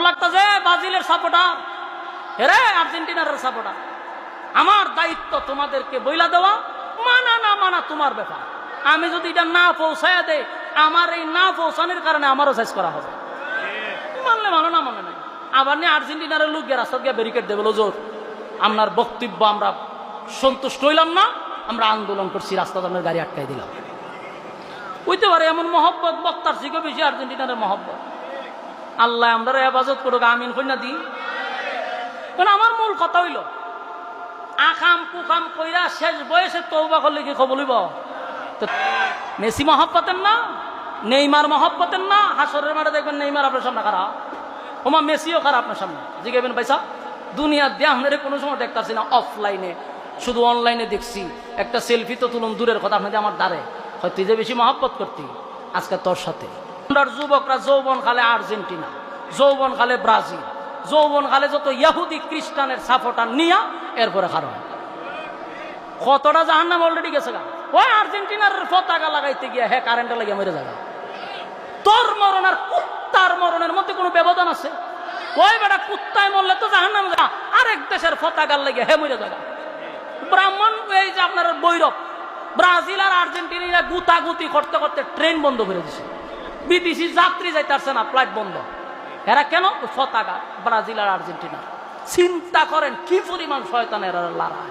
লাগতেছে ব্রাজিলের সাপোর্টার, এরে আর্জেন্টিনার সাপোর্টার। আমার দায়িত্ব তোমাদেরকে বইলা দেওয়া, মানা না মানা তোমার ব্যাপার। আমি যদি এটা না পৌঁছায় দেয়, আমার এই না পৌঁছানোর কারণে আমারও সাইজ করা হবে। মানলে মানো, না মানে নাই। আবার নিয়ে আর্জেন্টিনার লোক গিয়ে রাস্তা গিয়ে ব্যারিকেড দেবে, জোর আপনার বক্তব্য আমরা সন্তুষ্ট হইলাম না, আমরা আন্দোলন করছি, রাস্তা আপনার গাড়ি আটকাই দিলাম। বুঝতে পারে এমন মহব্বত বক্তার থেকে বেশি আর্জেন্টিনার মহব্বত। আল্লাহ আমরা হেফাজত করুক, আমিন কইনা দিই। কারণ আমার মূল কথা হইল, আখাম কুখাম কইরা শেষ বয়সে তওবা করলে কি খবর হইব? মেসি মহব্বতের না, নেইমার মহব্বতের না। হাসরের মাঠে দেখবেন নেইমার আপনার সামনে খারাপ, ওমা মেসিও খারাপ আপনার সামনে। জিজ্ঞাবেন পয়সা দুনিয়ার দিয়ে আপনার কোনো সময় দেখতেছি না, অফলাইনে শুধু অনলাইনে দেখছি। একটা সেলফি তো তুলুন দূরের কথা, আপনাদের আমার দ্বারে হয় তুই যে বেশি মহব্বত করতি আজকে তোর সাথে। যুবকরা যৌবন খালে আর্জেন্টিনা, যৌবন খালে ব্রাজিল, যৌবন খালে যত ইহুদি খ্রিস্টানের সাপোর্টার নিয়া এরপরে কারণ কতটা জাহান্নাম অলরেডি গেছে গা। ওই আর্জেন্টিনার পতাকা লাগাইতে গিয়া হ্যাঁ কারেন্টে লাগিয়ে মরে যাবে। তোর মরণ আর কুত্তার মরণের মধ্যে কোনো ব্যবধান আছে? ওই বেটা কুত্তায় মরলে তো জাহান্নাম, আরেক দেশের পতাকার লাগিয়ে হে মরে যাবে। ব্রাহ্মণ এই যে আপনার বৈরব, ব্রাজিল আর আর্জেন্টিনা গুতাগুতি করতে করতে ট্রেন বন্ধ করে দিছে, বিদেশি যাত্রী যাইতে পারছে না, ফ্লাইট বন্ধ। এরা কেন? পতাকা ব্রাজিল আর আর্জেন্টিনা। চিন্তা করেন কি পরিমাণ শয়তানের লড়াই।